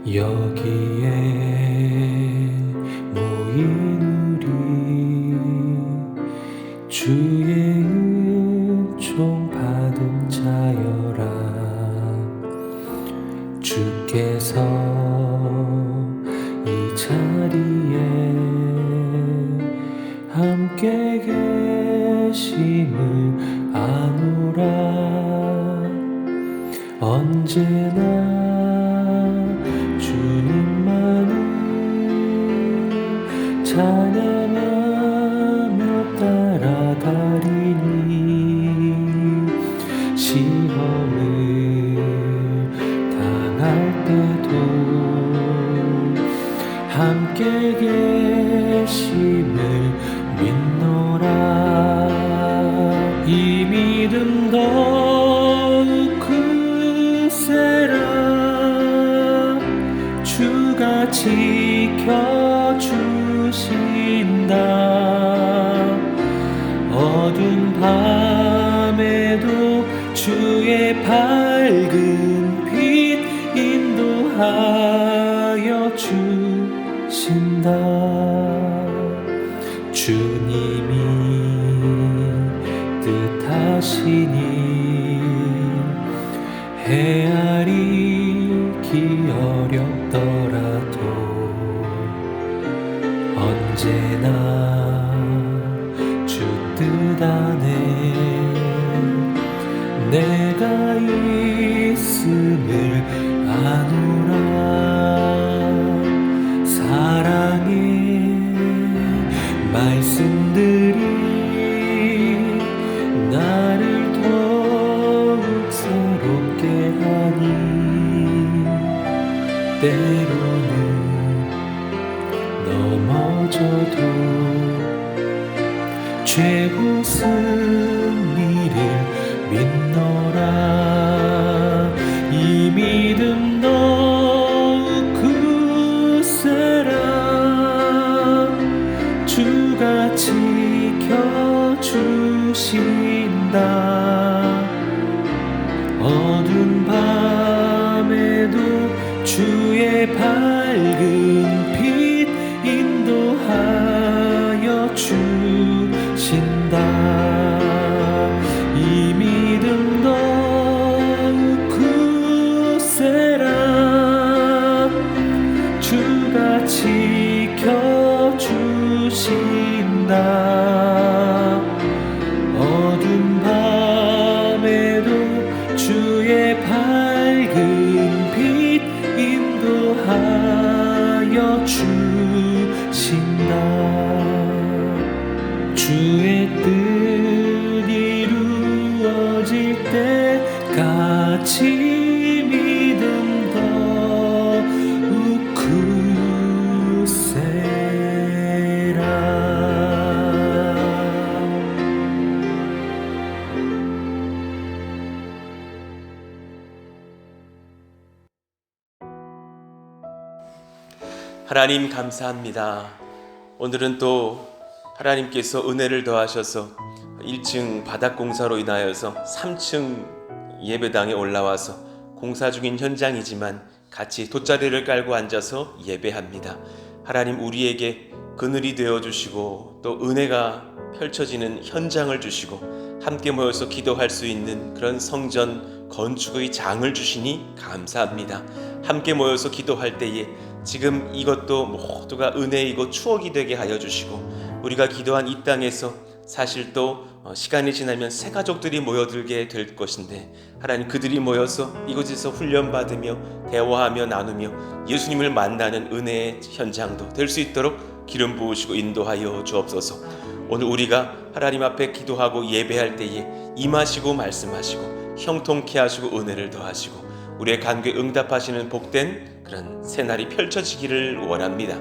여기에 모인 우리 주의 은총 받은 자여라. 주께서 이 자리에 함께 계심을 아노라. 언제나 주님만을 찬양하며 따라가리니 시험을 당할 때도 함께 계심을 믿노라. 이 믿음 더욱 크세라. 주가 지켜주신다. 어두운 밤에도 주의 밝은 빛 인도하여 주신다. 주님이 뜻하시니 헤아리기 어렵더라도 언제나 주 뜻 안에 내가 있음을 아노라. 사랑의 말씀들이 나를 더욱 새롭게 하니 때로는 넘어져도 최후 승리를 믿노라. 이 믿음 더욱 크세라. 주가 지켜주신다. 어두운 밤에도 주의 밝은 빛 인도하여 주신다. 이 믿음 더욱 크세라. 주가 지켜주신다. 어두운 밤에도 주의 밝은 빛 인도하여 주신다. 주의 뜻 이루어질 때까지 믿음 더욱 크세라. 하나님 감사합니다. 오늘은 또 하나님께서 은혜를 더하셔서 1층 바닥 공사로 인하여서 3층 예배당에 올라와서 공사 중인 현장이지만 같이 돗자리를 깔고 앉아서 예배합니다. 하나님 우리에게 그늘이 되어주시고 또 은혜가 펼쳐지는 현장을 주시고 함께 모여서 기도할 수 있는 그런 성전 건축의 장을 주시니 감사합니다. 함께 모여서 기도할 때에 지금 이것도 모두가 은혜이고 추억이 되게 하여 주시고 우리가 기도한 이 땅에서 사실 또 시간이 지나면 새 가족들이 모여들게 될 것인데 하나님 그들이 모여서 이곳에서 훈련받으며 대화하며 나누며 예수님을 만나는 은혜의 현장도 될 수 있도록 기름 부으시고 인도하여 주옵소서. 오늘 우리가 하나님 앞에 기도하고 예배할 때에 임하시고 말씀하시고 형통케 하시고 은혜를 더하시고 우리의 간구에 응답하시는 복된 그런 새날이 펼쳐지기를 원합니다.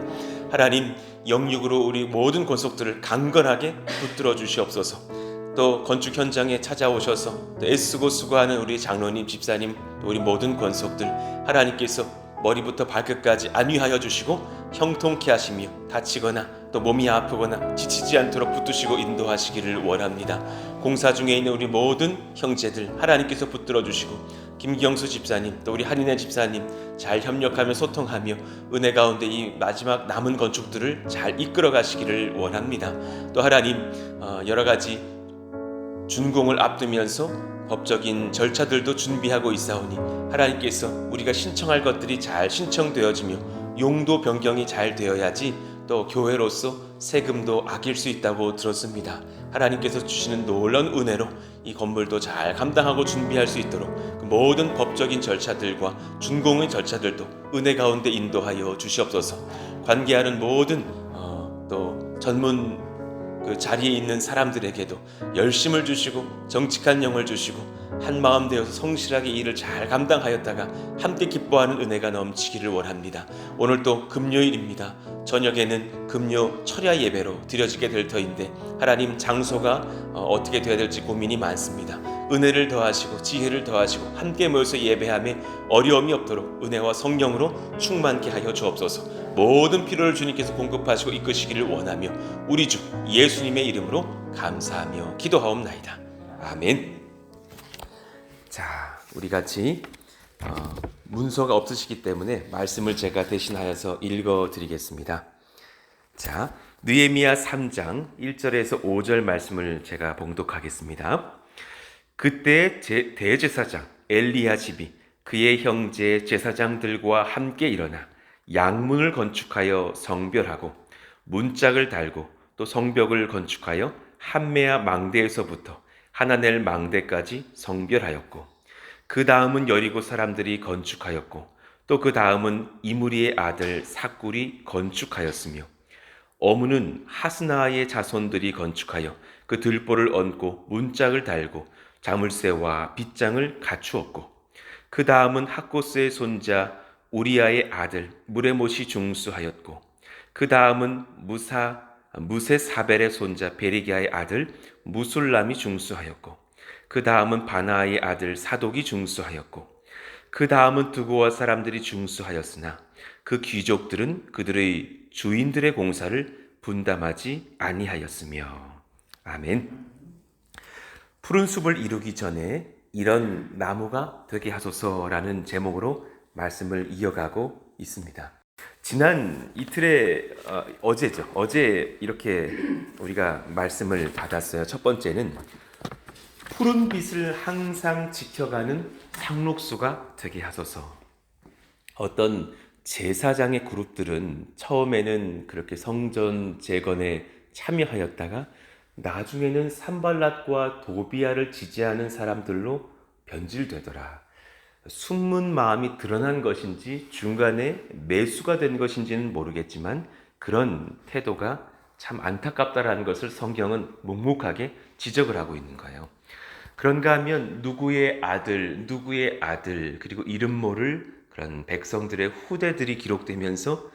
하나님 영육으로 우리 모든 권속들을 강건하게 붙들어 주시옵소서. 또 건축 현장에 찾아오셔서 또 애쓰고 수고하는 우리 장로님, 집사님, 또 우리 모든 권속들 하나님께서 머리부터 발끝까지 안위하여 주시고 형통케 하시며 다치거나 또 몸이 아프거나 지치지 않도록 붙드시고 인도하시기를 원합니다. 공사 중에 있는 우리 모든 형제들 하나님께서 붙들어 주시고 김경수 집사님 또 우리 한인혜 집사님 잘 협력하며 소통하며 은혜 가운데 이 마지막 남은 건축들을 잘 이끌어 가시기를 원합니다. 또 하나님 여러 가지 준공을 앞두면서 법적인 절차들도 준비하고 있사오니 하나님께서 우리가 신청할 것들이 잘 신청되어지며 용도 변경이 잘 되어야지 또 교회로서 세금도 아낄 수 있다고 들었습니다. 하나님께서 주시는 놀라운 은혜로 이 건물도 잘 감당하고 준비할 수 있도록 그 모든 법적인 절차들과 준공의 절차들도 은혜 가운데 인도하여 주시옵소서. 관계하는 모든 또 전문 그 자리에 있는 사람들에게도 열심을 주시고 정직한 영을 주시고 한 마음 되어서 성실하게 일을 잘 감당하였다가 함께 기뻐하는 은혜가 넘치기를 원합니다. 오늘 또 금요일입니다. 저녁에는 금요 철야 예배로 드려지게 될 터인데 하나님 장소가 어떻게 되어야 될지 고민이 많습니다. 은혜를 더하시고 지혜를 더하시고 함께 모여서 예배함에 어려움이 없도록 은혜와 성령으로 충만케 하여 주옵소서. 모든 필요를 주님께서 공급하시고 이끄시기를 원하며 우리 주 예수님의 이름으로 감사하며 기도하옵나이다. 아멘. 자, 우리 같이 문서가 없으시기 때문에 말씀을 제가 대신하여서 읽어드리겠습니다. 자, 느헤미야 3장 1절에서 5절 말씀을 제가 봉독하겠습니다. 그때 대제사장 엘리야십이 그의 형제 제사장들과 함께 일어나 양문을 건축하여 성별하고 문짝을 달고 또 성벽을 건축하여 한메아 망대에서부터 하나넬 망대까지 성별하였고 그 다음은 여리고 사람들이 건축하였고 또 그 다음은 이므리의 아들 삭굴이 건축하였으며 어문은 하스나의 자손들이 건축하여 그 들보를 얹고 문짝을 달고 자물쇠와 빗장을 갖추었고 그 다음은 학고스의 손자 우리아의 아들 무레못이 중수하였고 그 다음은 무세사벨의 손자 베리기아의 아들 무술람이 중수하였고 그 다음은 바나의 아들 사독이 중수하였고 그 다음은 두고와 사람들이 중수하였으나 그 귀족들은 그들의 주인들의 공사를 분담하지 아니하였으며. 아멘. 푸른 숲을 이루기 전에 이런 나무가 되게 하소서라는 제목으로 말씀을 이어가고 있습니다. 지난 이틀에 어제죠. 어제 이렇게 우리가 말씀을 받았어요. 첫 번째는 푸른 빛을 항상 지켜가는 상록수가 되게 하소서. 어떤 제사장의 그룹들은 처음에는 그렇게 성전 재건에 참여하였다가 나중에는 산발랏과 도비아를 지지하는 사람들로 변질되더라. 숨은 마음이 드러난 것인지 중간에 매수가 된 것인지는 모르겠지만 그런 태도가 참 안타깝다라는 것을 성경은 묵묵하게 지적을 하고 있는 거예요. 그런가 하면 누구의 아들 그리고 이름 모를 그런 백성들의 후대들이 기록되면서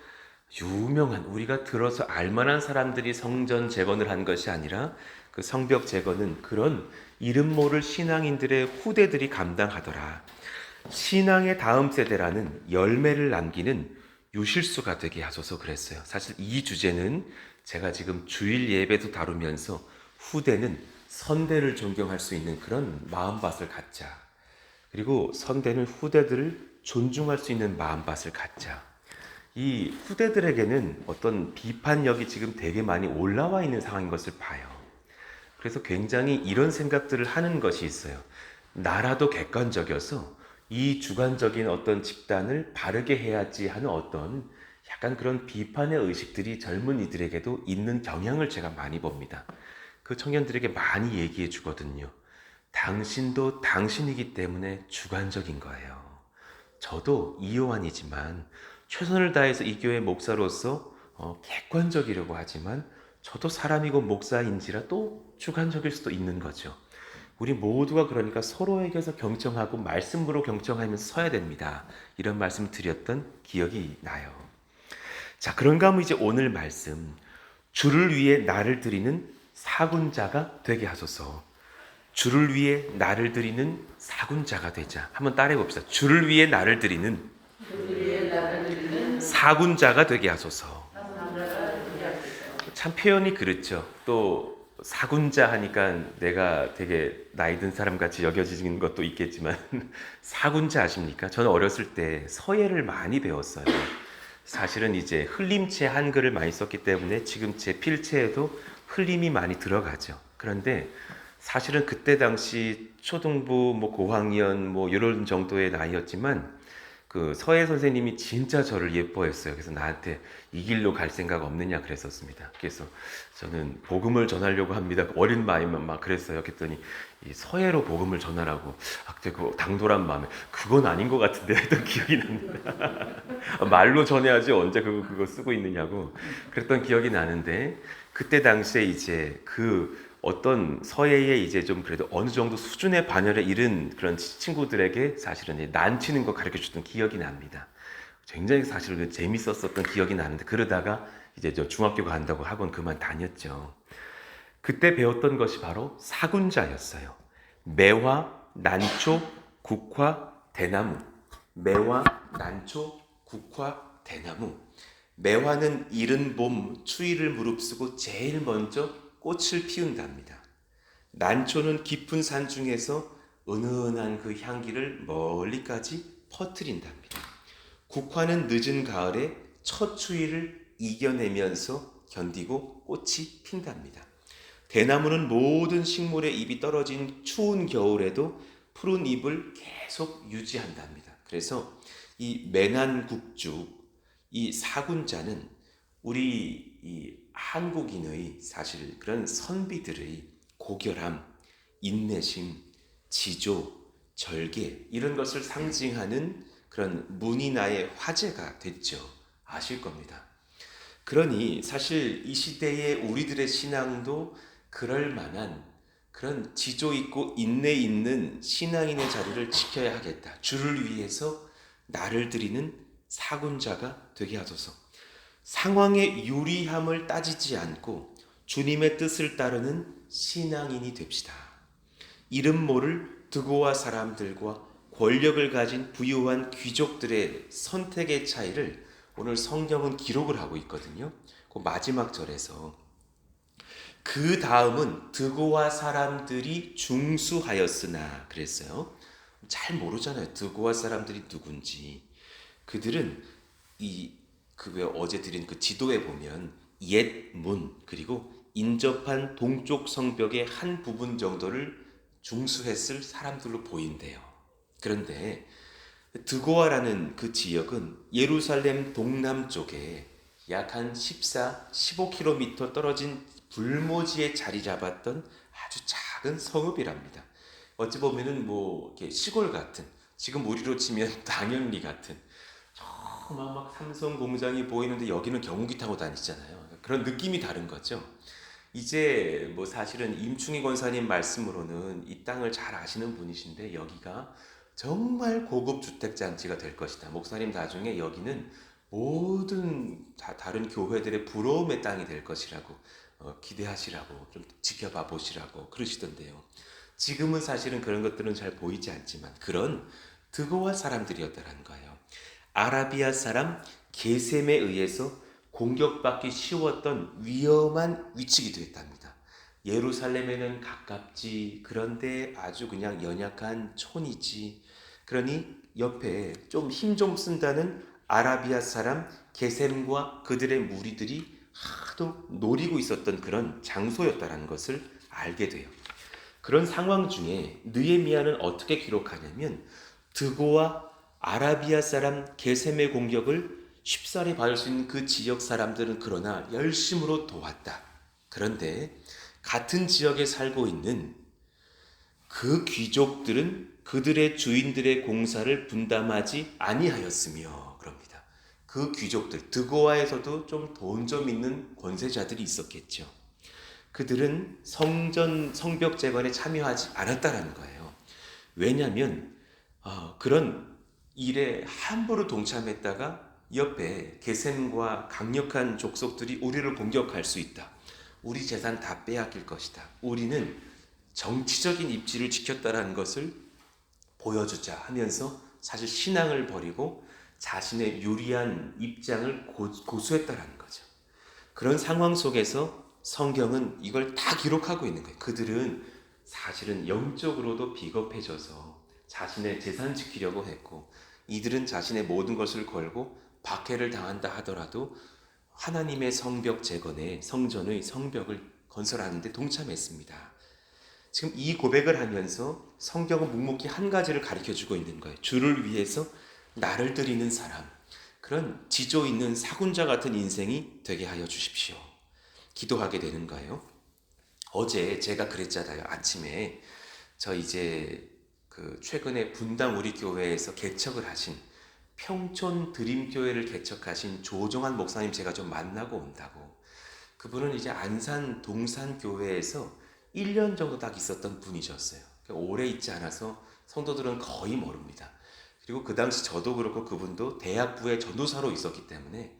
유명한 우리가 들어서 알만한 사람들이 성전 재건을 한 것이 아니라 그 성벽 재건은 그런 이름 모를 신앙인들의 후대들이 감당하더라. 신앙의 다음 세대라는 열매를 남기는 유실수가 되게 하소서 그랬어요. 사실 이 주제는 제가 지금 주일 예배도 다루면서 후대는 선대를 존경할 수 있는 그런 마음밭을 갖자. 그리고 선대는 후대들을 존중할 수 있는 마음밭을 갖자. 이 후대들에게는 어떤 비판력이 지금 되게 많이 올라와 있는 상황인 것을 봐요. 그래서 굉장히 이런 생각들을 하는 것이 있어요. 나라도 객관적이어서 이 주관적인 어떤 집단을 바르게 해야지 하는 어떤 약간 그런 비판의 의식들이 젊은이들에게도 있는 경향을 제가 많이 봅니다. 그 청년들에게 많이 얘기해 주거든요. 당신도 당신이기 때문에 주관적인 거예요. 저도 이요한이지만 최선을 다해서 이 교회 목사로서 객관적이려고 하지만 저도 사람이고 목사인지라 또 주관적일 수도 있는 거죠. 우리 모두가 그러니까 서로에게서 경청하고 말씀으로 경청하면서 서야 됩니다. 이런 말씀 드렸던 기억이 나요. 자, 그런가 하면 이제 오늘 말씀 주를 위해 나를 드리는 사군자가 되게 하소서. 주를 위해 나를 드리는 사군자가 되자. 한번 따라해 봅시다. 주를 위해 나를 드리는 사군자가 되게 하소서. 참 표현이 그렇죠. 또 사군자 하니까 내가 되게 나이 든 사람 같이 여겨지는 것도 있겠지만 사군자 아십니까? 저는 어렸을 때 서예를 많이 배웠어요. 사실은 이제 흘림체 한글을 많이 썼기 때문에 지금 제 필체에도 흘림이 많이 들어가죠. 그런데 사실은 그때 당시 초등부 뭐 고학년 뭐 이런 정도의 나이였지만 그 서예 선생님이 진짜 저를 예뻐했어요. 그래서 나한테 이 길로 갈 생각 없느냐 그랬었습니다. 그래서 저는 복음을 전하려고 합니다. 어린 마음만 막 그랬어요. 그랬더니 이 서예로 복음을 전하라고 그 당돌한 마음에 그건 아닌 것 같은데 했던 기억이 납니다. 말로 전해야지 언제 그거 쓰고 있느냐고 그랬던 기억이 나는데 그때 당시에 이제 그 어떤 서예에 이제 좀 그래도 어느 정도 수준의 반열에 이른 그런 친구들에게 사실은 난치는 거 가르쳐 줬던 기억이 납니다. 굉장히 사실은 재밌었던 기억이 나는데 그러다가 이제 저 중학교 간다고 학원 그만 다녔죠. 그때 배웠던 것이 바로 사군자였어요. 매화, 난초, 국화, 대나무. 매화, 난초, 국화, 대나무. 매화는 이른 봄 추위를 무릅쓰고 제일 먼저 꽃을 피운답니다. 난초는 깊은 산 중에서 은은한 그 향기를 멀리까지 퍼뜨린답니다. 국화는 늦은 가을에 첫 추위를 이겨내면서 견디고 꽃이 핀답니다. 대나무는 모든 식물의 잎이 떨어진 추운 겨울에도 푸른 잎을 계속 유지한답니다. 그래서 이 매난국죽, 이 사군자는 우리 이 한국인의 사실 그런 선비들의 고결함, 인내심, 지조, 절개 이런 것을 상징하는 그런 문인화의 화제가 됐죠. 아실 겁니다. 그러니 사실 이 시대의 우리들의 신앙도 그럴 만한 그런 지조 있고 인내 있는 신앙인의 자리를 지켜야 하겠다. 주를 위해서 나를 드리는 사군자가 되게 하소서. 상황의 유리함을 따지지 않고 주님의 뜻을 따르는 신앙인이 됩시다. 이름 모를 드고와 사람들과 권력을 가진 부유한 귀족들의 선택의 차이를 오늘 성경은 기록을 하고 있거든요. 그 마지막 절에서 그 다음은 드고와 사람들이 중수하였으나 그랬어요. 잘 모르잖아요. 드고와 사람들이 누군지. 그들은 왜 어제 드린 그 지도에 보면 옛 문 그리고 인접한 동쪽 성벽의 한 부분 정도를 중수했을 사람들로 보인대요. 그런데 드고아라는 그 지역은 예루살렘 동남쪽에 약 한 15km 떨어진 불모지에 자리 잡았던 아주 작은 성읍이랍니다. 어찌 보면은 뭐 이렇게 시골 같은, 지금 우리로 치면 당연리 같은 막 삼성 공장이 보이는데 여기는 경운기 타고 다니잖아요. 그런 느낌이 다른 거죠. 이제 뭐 사실은 임충희 권사님 말씀으로는 이 땅을 잘 아시는 분이신데 여기가 정말 고급 주택 잔치가 될 것이다. 목사님 나중에 여기는 모든 다른 교회들의 부러움의 땅이 될 것이라고 기대하시라고 좀 지켜봐 보시라고 그러시던데요. 지금은 사실은 그런 것들은 잘 보이지 않지만 그런 드고와 사람들이었다는 거예요. 아라비아 사람 게셈에 의해서 공격받기 쉬웠던 위험한 위치기도 했답니다. 예루살렘에는 가깝지, 그런데 아주 그냥 연약한 촌이지. 그러니 옆에 좀 힘 좀 쓴다는 아라비아 사람 게셈과 그들의 무리들이 하도 노리고 있었던 그런 장소였다는 것을 알게 돼요. 그런 상황 중에 느헤미야는 어떻게 기록하냐면 드고와 아라비아 사람 게셈의 공격을 쉽사리 받을 수 있는 그 지역 사람들은 그러나 열심으로 도왔다. 그런데 같은 지역에 살고 있는 그 귀족들은 그들의 주인들의 공사를 분담하지 아니하였으며 그럽니다. 그 귀족들, 드고아에서도 좀 돈 좀 있는 권세자들이 있었겠죠. 그들은 성벽 재건에 참여하지 않았다라는 거예요. 왜냐하면 그런 일에 함부로 동참했다가 옆에 게셈과 강력한 족속들이 우리를 공격할 수 있다. 우리 재산 다 빼앗길 것이다. 우리는 정치적인 입지를 지켰다라는 것을 보여주자 하면서 사실 신앙을 버리고 자신의 유리한 입장을 고수했다라는 거죠. 그런 상황 속에서 성경은 이걸 다 기록하고 있는 거예요. 그들은 사실은 영적으로도 비겁해져서 자신의 재산 지키려고 했고, 이들은 자신의 모든 것을 걸고 박해를 당한다 하더라도 하나님의 성벽 재건에 성전의 성벽을 건설하는 데 동참했습니다. 지금 이 고백을 하면서 성경은 묵묵히 한 가지를 가르쳐주고 있는 거예요. 주를 위해서 나를 드리는 사람, 그런 지조 있는 사군자 같은 인생이 되게 하여 주십시오. 기도하게 되는 거예요. 어제 제가 그랬잖아요. 아침에 저 이제 최근에 분당 우리 교회에서 개척을 하신 평촌 드림교회를 개척하신 조정한 목사님 제가 좀 만나고 온다고. 그분은 이제 안산 동산교회에서 1년 정도 딱 있었던 분이셨어요. 오래 있지 않아서 성도들은 거의 모릅니다. 그리고 그 당시 저도 그렇고 그분도 대학부의 전도사로 있었기 때문에,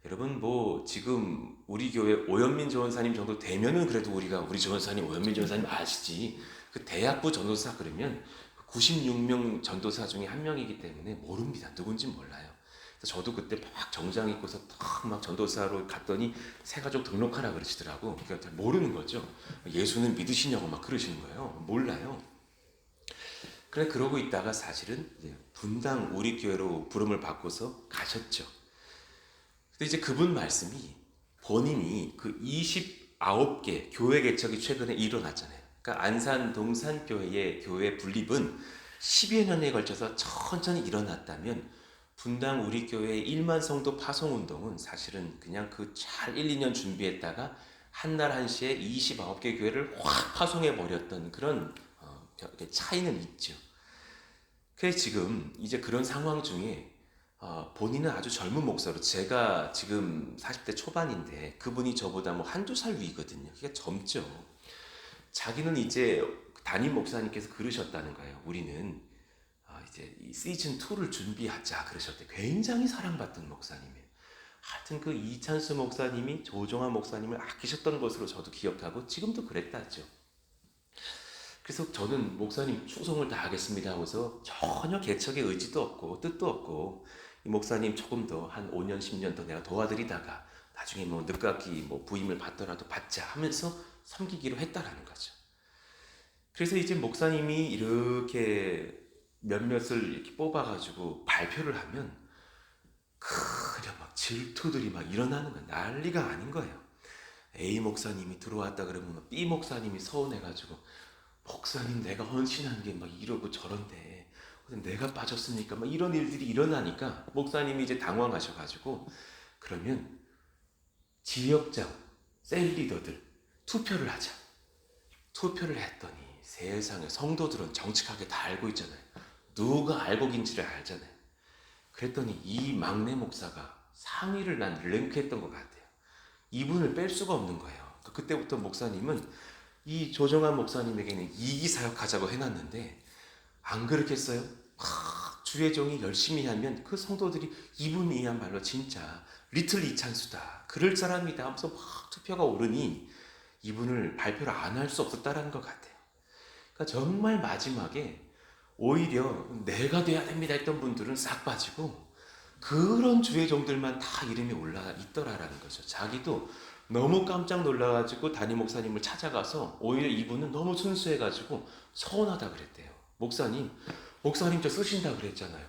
여러분 뭐 지금 우리 교회 오현민 전도사님 정도 되면은 그래도 우리가 우리 전도사님 오현민 전도사님 아시지, 그 대학부 전도사 그러면 96명 전도사 중에 한 명이기 때문에 모릅니다. 누군지 몰라요. 그래서 저도 그때 막 정장 입고서 막 전도사로 갔더니 새 가족 등록하라 그러시더라고. 그러니까 모르는 거죠. 예수는 믿으시냐고 막 그러시는 거예요. 몰라요. 그래 그러고 있다가 사실은 분당 우리 교회로 부름을 받고서 가셨죠. 근데 이제 그분 말씀이 본인이 그 29개 교회 개척이 최근에 일어났잖아요. 그러니까 안산 동산교회의 교회 분립은 10여 년에 걸쳐서 천천히 일어났다면, 분당 우리 교회의 1만 성도 파송 운동은 사실은 그냥 그 잘 1, 2년 준비했다가 한날 한시에 29개 교회를 확 파송해 버렸던 그런 차이는 있죠. 그래서 지금 이제 그런 상황 중에 본인은 아주 젊은 목사로, 제가 지금 40대 초반인데 그분이 저보다 뭐 한두 살 위거든요. 그게 젊죠. 자기는 이제 담임 목사님께서 그러셨다는 거예요. 우리는 이제 이 시즌 2를 준비하자 그러셨대. 굉장히 사랑받던 목사님이에요. 하여튼 그 이찬수 목사님이 조정환 목사님을 아끼셨던 것으로 저도 기억하고 지금도 그랬다죠. 그래서 저는 목사님 충성을 다하겠습니다 하고서 전혀 개척의 의지도 없고 뜻도 없고, 이 목사님 조금 더 한 5년 10년 더 내가 도와드리다가 나중에 뭐 늦깎이 뭐 부임을 받더라도 받자 하면서 섬기기로 했다라는 거죠. 그래서 이제 목사님이 이렇게 몇몇을 이렇게 뽑아가지고 발표를 하면 그냥 막 질투들이 막 일어나는 거예요. 난리가 아닌 거예요. A 목사님이 들어왔다 그러면 B 목사님이 서운해가지고, 목사님 내가 헌신한 게 막 이러고 저런데 내가 빠졌으니까 막 이런 일들이 일어나니까 목사님이 이제 당황하셔가지고, 그러면 지역장, 셀 리더들 투표를 하자. 투표를 했더니 세상에 성도들은 정직하게 다 알고 있잖아요. 누가 알곡인지를 알잖아요. 그랬더니 이 막내 목사가 상위를 난 랭크했던 것 같아요. 이분을 뺄 수가 없는 거예요. 그때부터 목사님은 이 조정환 목사님에게는 이기사역하자고 해놨는데, 안 그렇겠어요? 주의 종이 열심히 하면 그 성도들이 이분이야말로 진짜 리틀 이찬수다, 그럴 사람이다 하면서 막 투표가 오르니 이분을 발표를 안 할 수 없었다라는 것 같아요. 그러니까 정말 마지막에 오히려 내가 돼야 됩니다 했던 분들은 싹 빠지고, 그런 주의 종들만 다 이름이 올라 있더라라는 거죠. 자기도 너무 깜짝 놀라가지고 담임 목사님을 찾아가서 오히려 이분은 너무 순수해가지고 서운하다 그랬대요. 목사님 저 쓰신다 그랬잖아요.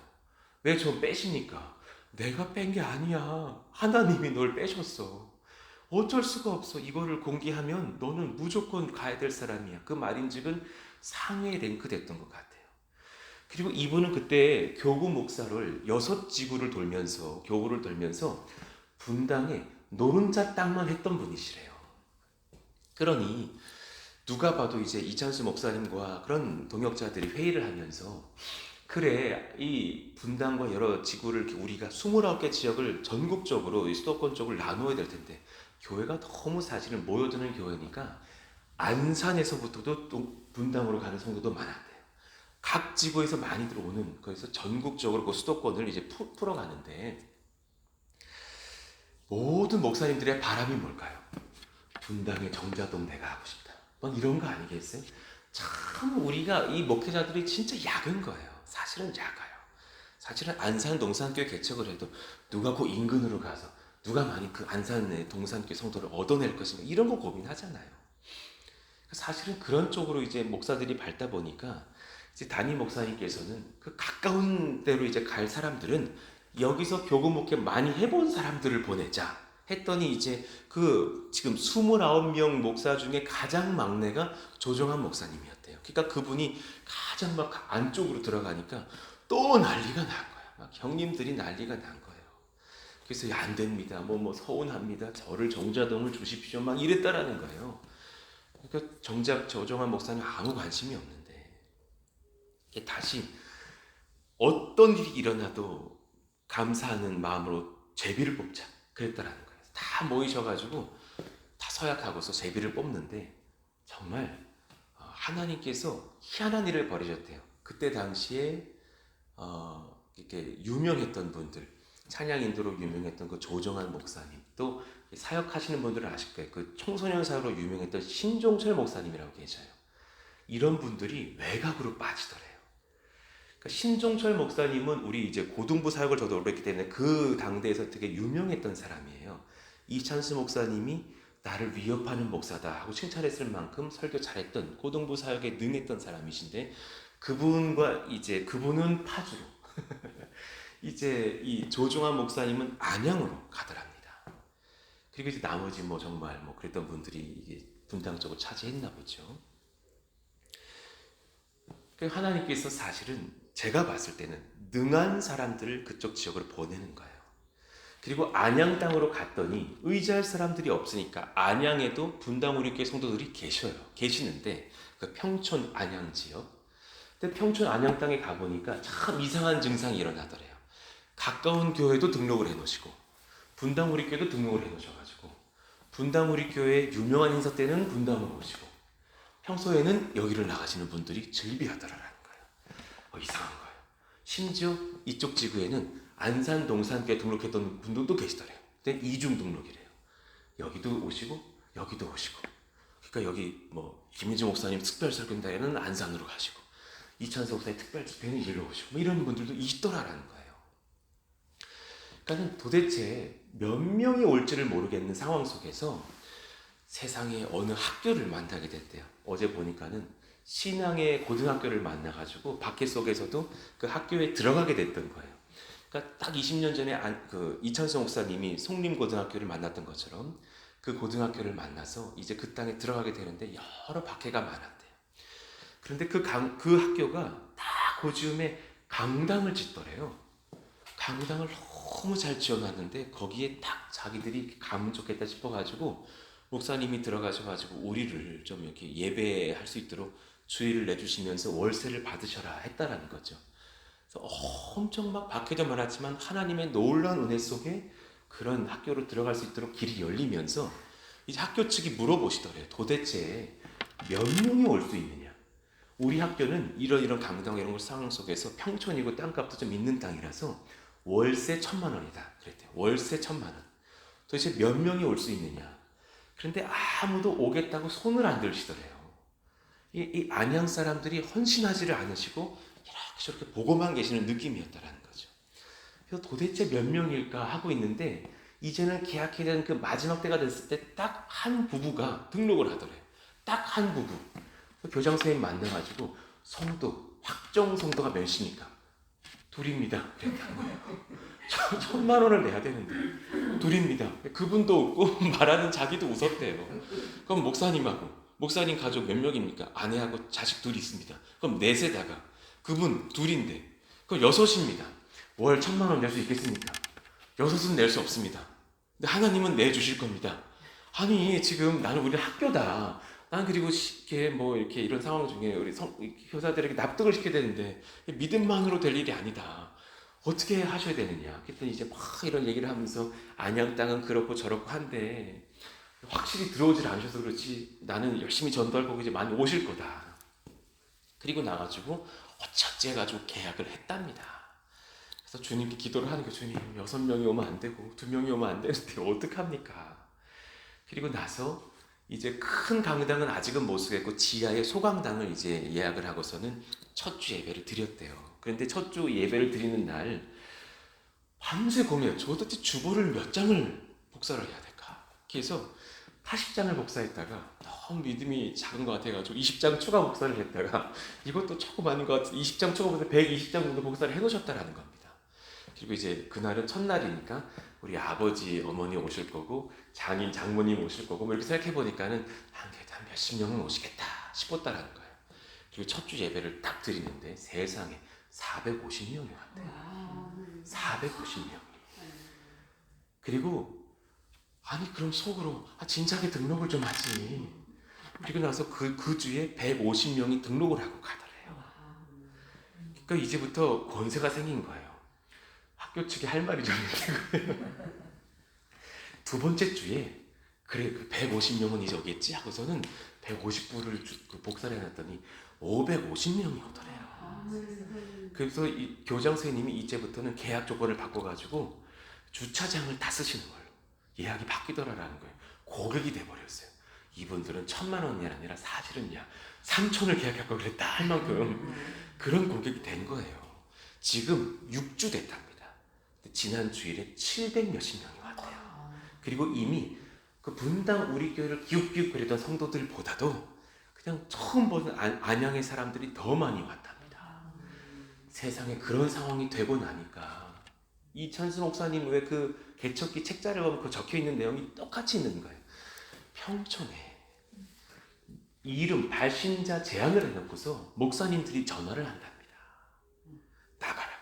왜 저 빼십니까? 내가 뺀 게 아니야. 하나님이 널 빼셨어. 어쩔 수가 없어. 이거를 공개하면 너는 무조건 가야 될 사람이야. 그 말인즉은 상위에 랭크 됐던 것 같아요. 그리고 이분은 그때 교구 목사를 6지구를 돌면서, 교구를 돌면서 분당에 노른자 땅만 했던 분이시래요. 그러니 누가 봐도 이제 이찬수 목사님과 그런 동역자들이 회의를 하면서, 그래 이 분당과 여러 지구를 우리가 29개 지역을 전국적으로 수도권 쪽을 나누어야 될 텐데, 교회가 너무 사실은 모여드는 교회니까 안산에서부터도 또 분당으로 가는 성도도 많았대요. 각 지구에서 많이 들어오는, 거기서 전국적으로 그 수도권을 이제 풀어가는데, 모든 목사님들의 바람이 뭘까요? 분당의 정자동 내가 하고 싶다. 막 이런 거 아니겠어요? 참 우리가 이 목회자들이 진짜 약은 거예요. 사실은 약아요. 사실은 안산 동산교회 개척을 해도 누가 그 인근으로 가서 누가 많이 그 안산의 동산교회 성도를 얻어낼 것인가 이런 거 고민하잖아요. 사실은 그런 쪽으로 이제 목사들이 밟다 보니까 이제 담임 목사님께서는 그 가까운 데로 이제 갈 사람들은 여기서 교구 목회 많이 해본 사람들을 보내자 했더니 이제 그 지금 29명 목사 중에 가장 막내가 조정한 목사님이었대요. 그러니까 그분이 가장 막 안쪽으로 들어가니까 또 난리가 난 거야. 막 형님들이 난리가 난 거예요. 그래서 안 됩니다. 뭐 서운합니다. 저를 정자동을 주십시오. 막 이랬다라는 거예요. 그러니까 정작 조정한 목사님 아무 관심이 없는데 이게 다시 어떤 일이 일어나도 감사하는 마음으로 제비를 뽑자 그랬다라는 거예요. 다 모이셔가지고 다 서약하고서 제비를 뽑는데 정말 하나님께서 희한한 일을 벌이셨대요. 그때 당시에 이렇게 유명했던 분들, 찬양인도로 유명했던 그 조정한 목사님, 또 사역하시는 분들은 아실 거예요. 그 청소년 사역으로 유명했던 신종철 목사님이라고 계셔요. 이런 분들이 외곽으로 빠지더래요. 그러니까 신종철 목사님은 우리 이제 고등부 사역을 저도 오래 했기 때문에 그 당대에서 되게 유명했던 사람이에요. 이찬수 목사님이 나를 위협하는 목사다 하고 칭찬했을 만큼 설교 잘했던 고등부 사역에 능했던 사람이신데 그분과 이제 그분은 파주로 이제 이 조종한 목사님은 안양으로 가더랍니다. 그리고 이제 나머지 뭐 정말 뭐 그랬던 분들이 이게 분당적으로 차지했나 보죠. 하나님께서 사실은 제가 봤을 때는 능한 사람들을 그쪽 지역으로 보내는 거예요. 그리고 안양 땅으로 갔더니 의지할 사람들이 없으니까 안양에도 분당 우리교회 성도들이 계시는데 그 평촌 안양 지역. 근데 평촌 안양 땅에 가보니까 참 이상한 증상이 일어나더래요. 가까운 교회도 등록을 해놓으시고 분당 우리교회도 등록을 해놓으셔가지고 분당 우리교회 유명한 행사 때는 분당으로 오시고 평소에는 여기를 나가시는 분들이 즐비하더라라는 거예요. 이상한 거예요. 심지어 이쪽 지구에는 안산 동산교회 등록했던 분들도 계시더래요. 근데 이중 등록이래요. 여기도 오시고 여기도 오시고. 그러니까 여기 뭐 김민주 목사님 특별 설교단에는 안산으로 가시고 이찬석 목사님 특별 집회는 일로 오시고 뭐 이런 분들도 있더라라는 거예요. 그러니까 도대체 몇 명이 올지를 모르겠는 상황 속에서 세상에 어느 학교를 만나게 됐대요. 어제 보니까는 신앙의 고등학교를 만나가지고 밖에 속에서도 그 학교에 들어가게 됐던 거예요. 그러니까 딱 20년 전에 그 이찬수 목사님이 송림고등학교를 만났던 것처럼 그 고등학교를 만나서 이제 그 땅에 들어가게 되는데 여러 박해가 많았대요. 그런데 그 학교가 딱 그 즈음에 강당을 짓더래요. 강당을 너무 잘 지어놨는데 거기에 딱 자기들이 가면 좋겠다 싶어가지고 목사님이 들어가셔가지고 우리를 좀 이렇게 예배할 수 있도록 주의를 내주시면서 월세를 받으셔라 했다라는 거죠. 그래서 엄청 막 박해도 많았지만 하나님의 놀라운 은혜 속에 그런 학교로 들어갈 수 있도록 길이 열리면서 이제 학교 측이 물어보시더래요. 도대체 몇 명이 올 수 있느냐? 우리 학교는 이런 강당 이런 걸 상황 속에서 평촌이고 땅값도 좀 있는 땅이라서 월세 1,000만 원이다. 그랬대요. 월세 1,000만 원. 도대체 몇 명이 올 수 있느냐? 그런데 아무도 오겠다고 손을 안 들시더래요. 이 안양 사람들이 헌신하지를 않으시고 이렇게 저렇게 보고만 계시는 느낌이었다라는 거죠. 그래서 도대체 몇 명일까 하고 있는데 이제는 계약해야 되는 그 마지막 때가 됐을 때 딱 한 부부가 등록을 하더래요. 딱 한 부부. 교장 선생님 만나가지고 성도, 확정 성도가 몇이니까? 둘입니다. 그랬다는 거예요. 1,000만 원을 내야 되는데 둘입니다. 그분도 웃고 말하는 자기도 웃었대요. 그럼 목사님 가족 몇 명입니까? 아내하고 자식 둘이 있습니다. 그럼 넷에다가 그분 둘인데 그럼 6입니다. 월 1,000만 원 낼 수 있겠습니까? 6은 낼 수 없습니다. 근데 하나님은 내주실 겁니다. 아니 지금 나는 우리 학교다. 난 그리고 이렇게 이런 상황 중에 우리 교사들에게 납득을 시켜야 되는데 믿음만으로 될 일이 아니다. 어떻게 하셔야 되느냐. 그랬더니 이제 막 이런 얘기를 하면서 안양 땅은 그렇고 저렇고 한데 확실히 들어오질 않으셔서 그렇지 나는 열심히 전도하고 이제 많이 오실 거다. 그리고 나가지고 어쩌지 해가지고 계약을 했답니다. 그래서 주님께 기도를 하는 게 주님 6명이 오면 안 되고 2명이 오면 안 되는데 어떡합니까? 그리고 나서 이제 큰 강당은 아직은 못 쓰겠고 지하에 소강당을 이제 예약을 하고서는 첫 주 예배를 드렸대요. 그런데 첫 주 예배를 드리는 날 밤새 고민, 도대체 주보를 몇 장을 복사를 해야 될까? 그래서 80장을 복사했다가 너무 믿음이 작은 것 같아가지고 20장 추가 복사를 했다가 이것도 조금 아닌 것 같아 20장 추가 복사 120장 정도 복사를 해놓으셨다라는 겁니다. 그리고 이제 그날은 첫날이니까 우리 아버지 어머니 오실 거고 장인 장모님 오실 거고 뭐 이렇게 생각해 보니까는 한 몇십 명은 오시겠다 싶었다라는 거예요. 그리고 첫 주 예배를 딱 드리는데 세상에 450명이 왔대요. 450명. 그리고 아니 그럼 속으로 진작에 등록을 좀 하지. 그리고 나서 그 주에 150명이 등록을 하고 가더래요. 그러니까 이제부터 권세가 생긴 거예요. 학교 측에 할 말이 좀 있는 거예요. 두 번째 주에 그래 그 150명은 이제 오겠지 하고서는 150부를 복사를 해놨더니 550명이 오더래요. 그래서 이 교장 선생님이 이제부터는 계약 조건을 바꿔가지고 주차장을 다 쓰시는 걸로 예약이 바뀌더라라는 거예요. 고객이 돼버렸어요. 이분들은 1,000만 원이 아니라 사실은야 3,000을 계약할 걸 그랬다 할 만큼 그런 고객이 된 거예요. 지금 6주 됐답니다. 지난 주일에 700 몇십 명이 왔대요. 그리고 이미 그 분당 우리 교회를 기웃기웃 거리던 성도들보다도 그냥 처음 보는 안양의 사람들이 더 많이 왔답니다. 세상에 그런 상황이 되고 나니까 이찬수 목사님 왜 그 개척기 책자를 보면 그 적혀 있는 내용이 똑같이 있는 거예요. 평촌에 이름 발신자 제한을 해놓고서 목사님들이 전화를 한답니다. 나가라고.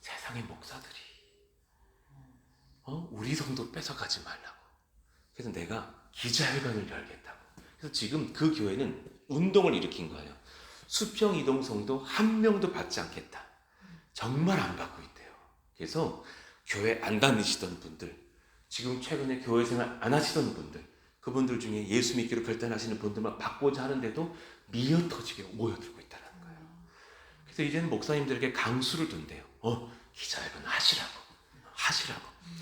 세상의 목사들이 우리 성도 뺏어가지 말라고. 그래서 내가 기자회견을 열겠다고. 그래서 지금 그 교회는 운동을 일으킨 거예요. 수평 이동 성도 한 명도 받지 않겠다. 정말 안 받고 있대요. 그래서 교회 안 다니시던 분들, 지금 최근에 교회 생활 안 하시던 분들, 그분들 중에 예수 믿기로 결단하시는 분들만 받고자 하는데도 미어터지게 모여들고 있다는 거예요. 그래서 이제는 목사님들에게 강수를 둔대요. 기자회견 하시라고.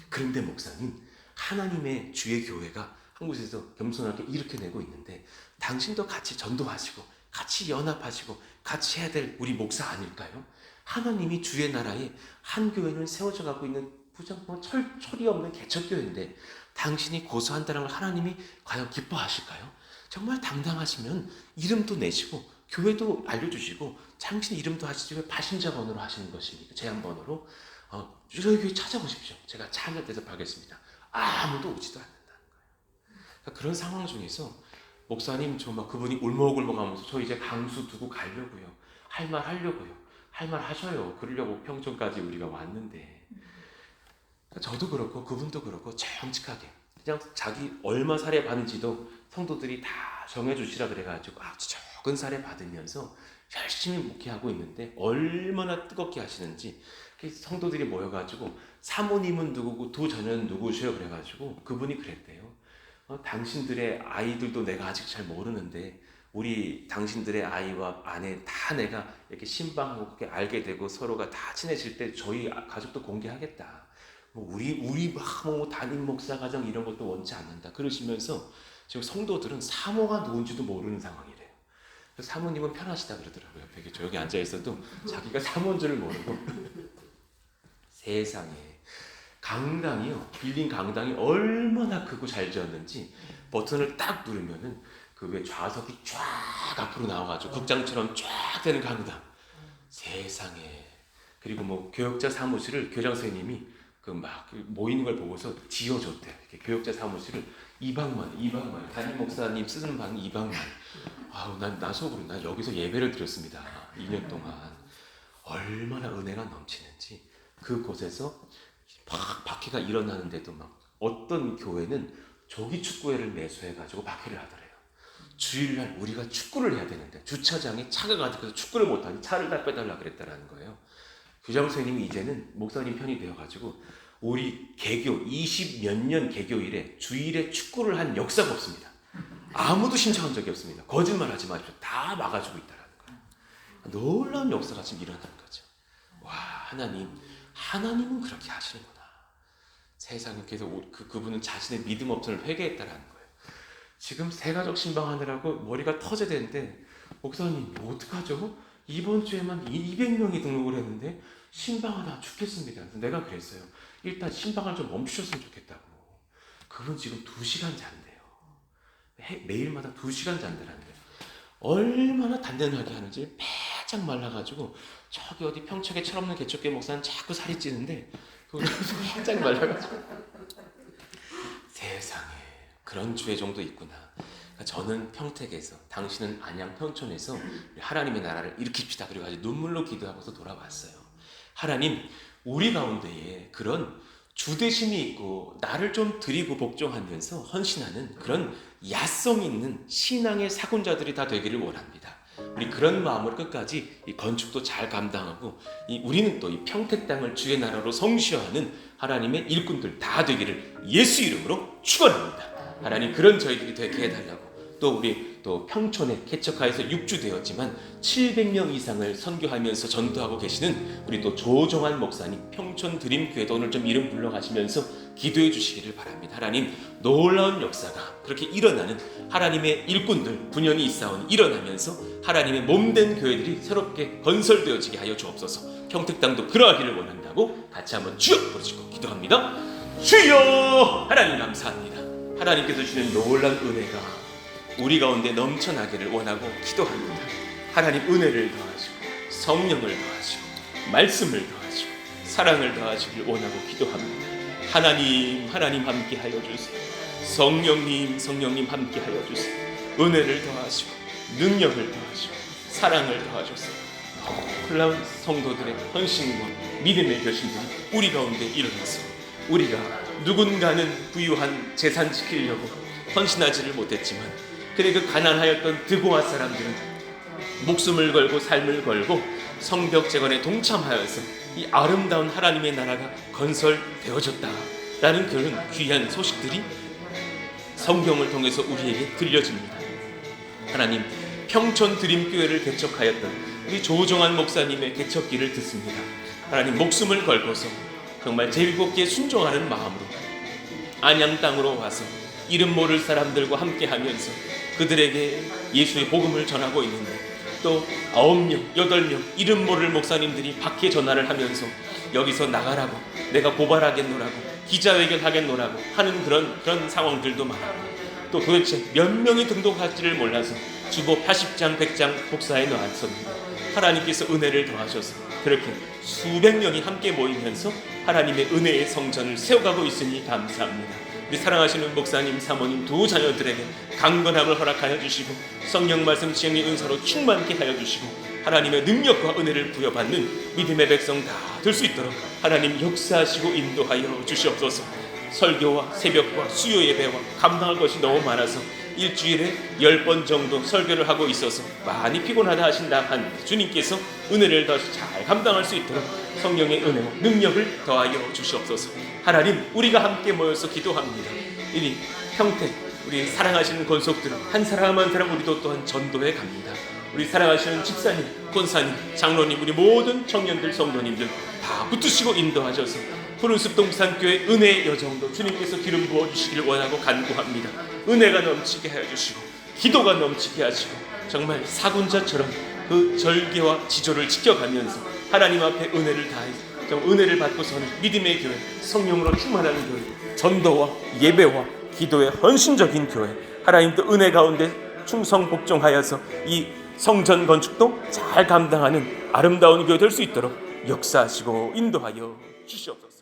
그런데 목사님, 하나님의 주의 교회가 한 곳에서 겸손하게 이렇게 내고 있는데 당신도 같이 전도하시고 같이 연합하시고 같이 해야 될 우리 목사 아닐까요? 하나님이 주의 나라에 한 교회는 세워져 가고 있는 부정부 철이 없는 개척교회인데 당신이 고소한다는 걸 하나님이 과연 기뻐하실까요? 정말 당당하시면 이름도 내시고 교회도 알려주시고 당신 이름도 하시지 왜 발신자번호로 하시는 것입니까? 제한번호로 저희 교회 찾아오십시오. 제가 차 한잔 대접하겠습니다. 아무도 오지도 않는다는 거예요. 그러니까 그런 상황 중에서 목사님 저 막 그분이 울먹울먹 하면서 저 이제 강수 두고 가려고요. 할 말 하려고요. 할 말 하셔요. 그러려고 평촌까지 우리가 왔는데 저도 그렇고 그분도 그렇고 정직하게 그냥 자기 얼마 사례 받은지도 성도들이 다 정해주시라 그래가지고 아주 적은 사례 받으면서 열심히 목회하고 있는데 얼마나 뜨겁게 하시는지 성도들이 모여가지고 사모님은 누구고 두 자녀는 누구시요 그래가지고 그분이 그랬대요. 당신들의 아이들도 내가 아직 잘 모르는데 우리 당신들의 아이와 아내 다 내가 이렇게 신방하고 그렇게 알게 되고 서로가 다 친해질 때 저희 가족도 공개하겠다. 우리 담임 목사 가정 이런 것도 원치 않는다. 그러시면서 지금 성도들은 사모가 누군지도 모르는 상황이래요. 그래서 사모님은 편하시다 그러더라고요. 옆에 조용히 앉아 있어도 자기가 사모인 줄을 모르고 세상에 강당이요. 빌린 강당이 얼마나 크고 잘 지었는지 버튼을 딱 누르면은 그 왜 좌석이 쫙 앞으로 나와가지고 극장처럼 쫙 되는 강당. 세상에. 그리고 뭐 교역자 사무실을 교장 선생님이 모이는 걸 보고서 지어줬대요. 이렇게 교역자 사무실을 2박만 담임 목사님 쓰는 방이 2박만. 난 속으로 난 여기서 예배를 드렸습니다. 2년 동안 얼마나 은혜가 넘치는지 그곳에서 박해가 일어나는데도 막 어떤 교회는 조기 축구회를 매수해가지고 박해를 하더래요. 주일날 우리가 축구를 해야 되는데 주차장에 차가 가득해서 축구를 못하니 차를 다 빼달라 그랬다라는 거예요. 교장 선생님이 이제는 목사님 편이 되어가지고 우리 개교 20몇 년 개교 이래 주일에 축구를 한 역사가 없습니다. 아무도 신청한 적이 없습니다. 거짓말하지 마십시오. 다 막아주고 있다라는 거예요. 놀라운 역사가 지금 일어나는 거죠. 와, 하나님은 그렇게 하시는구나. 세상에 계속 그분은 자신의 믿음 없음을 회개했다라는 거예요. 지금 새가족 신방하느라고 머리가 터져야 되는데 목사님 뭐 어떡하죠? 이번 주에만 200명이 등록을 했는데 신방하다 죽겠습니다. 그래서 내가 그랬어요. 일단 신방을 좀 멈추셨으면 좋겠다고. 그분 지금 2시간 잔대요. 매일마다 2시간 잔다라는 거예요. 얼마나 단단하게 하는지 빼짝 말라가지고 저기 어디 평택에 철없는 개척교 목사는 자꾸 살이 찌는데 그걸 빼짝 말라가지고 세상에 그런 주의 정도 있구나. 그러니까 저는 평택에서 당신은 안양 평촌에서 하나님의 나라를 일으킵시다 그래가지고 눈물로 기도하고서 돌아왔어요. 하나님 우리 가운데에 그런 주대심이 있고 나를 좀 드리고 복종하면서 헌신하는 그런 야성 있는 신앙의 사군자들이 다 되기를 원합니다. 우리 그런 마음으로 끝까지 이 건축도 잘 감당하고 우리는 또 이 평택 땅을 주의 나라로 성취하는 하나님의 일꾼들 다 되기를 예수 이름으로 축원합니다. 하나님 그런 저희들이 되게 해달라고. 또 우리 또 평촌에 개척하여서 6주 되었지만 700명 이상을 선교하면서 전도하고 계시는 우리 또 조정환 목사님 평촌 드림교회도 오늘 좀 이름 불러가시면서 기도해 주시기를 바랍니다. 하나님 놀라운 역사가 그렇게 일어나는 하나님의 일꾼들 분연히 있사오니 일어나면서 하나님의 몸된 교회들이 새롭게 건설되어지게 하여 주옵소서. 평택 땅도 그러하기를 원한다고 같이 한번 주여 부르시고 기도합니다. 주여 하나님 감사합니다. 하나님께서 주시는 놀라운 은혜가 우리 가운데 넘쳐나기를 원하고 기도합니다. 하나님 은혜를 더하시고 성령을 더하시고 말씀을 더하시고 사랑을 더하시길 원하고 기도합니다. 하나님 함께 하여 주세요. 성령님 함께 하여 주세요. 은혜를 더하시고 능력을 더하시고 사랑을 더하셔서 놀라운 성도들의 헌신과 믿음의 결심들이 우리 가운데 일어나서 우리가 누군가는 부유한 재산 지키려고 헌신하지를 못했지만 그래 그 가난하였던 드고아 사람들은 목숨을 걸고 삶을 걸고 성벽 재건에 동참하여서 이 아름다운 하나님의 나라가 건설되어졌다라는 그런 귀한 소식들이 성경을 통해서 우리에게 들려집니다. 하나님 평촌 드림교회를 개척하였던 우리 조정환 목사님의 개척기를 듣습니다. 하나님 목숨을 걸고서 정말 제일곱게 순종하는 마음으로 안양 땅으로 와서 이름 모를 사람들과 함께 하면서 그들에게 예수의 복음을 전하고 있는데 또 9명, 8명 이름 모를 목사님들이 밖에 전화를 하면서 여기서 나가라고 내가 고발하겠노라고 기자회견 하겠노라고 하는 그런 상황들도 많았고 또 도대체 몇 명이 등록할지를 몰라서 주보 80장, 100장 복사해 놓았습니다. 하나님께서 은혜를 더하셔서 그렇게 수백 명이 함께 모이면서 하나님의 은혜의 성전을 세워가고 있으니 감사합니다. 우리 사랑하시는 목사님, 사모님 두 자녀들에게 강건함을 허락하여 주시고 성령 말씀 지행의 은사로 충만케 하여 주시고 하나님의 능력과 은혜를 부여받는 믿음의 백성 다 될 수 있도록 하나님 역사하시고 인도하여 주시옵소서. 설교와 새벽과 수요 예배와 감당할 것이 너무 많아서 일주일에 10번 정도 설교를 하고 있어서 많이 피곤하다 하신다 한 주님께서 은혜를 더 잘 감당할 수 있도록 성령의 은혜와 능력을 더하여 주시옵소서. 하나님 우리가 함께 모여서 기도합니다. 이 평택 우리 사랑하시는 권속들은 한 사람 한 사람 우리도 또한 전도해 갑니다. 우리 사랑하시는 집사님, 권사님, 장로님 우리 모든 청년들 성도님들 다 붙으시고 인도하셔서 푸른숲 동산교회 은혜의 여정도 주님께서 기름 부어주시길 원하고 간구합니다. 은혜가 넘치게 해주시고 기도가 넘치게 하시고 정말 사군자처럼 그 절개와 지조를 지켜가면서 하나님 앞에 은혜를 다해서 은혜를 받고서는 믿음의 교회, 성령으로 충만하는 교회, 전도와 예배와 기도의 헌신적인 교회, 하나님도 은혜 가운데 충성 복종하여서 이 성전 건축도 잘 감당하는 아름다운 교회 될 수 있도록 역사하시고 인도하여 주시옵소서.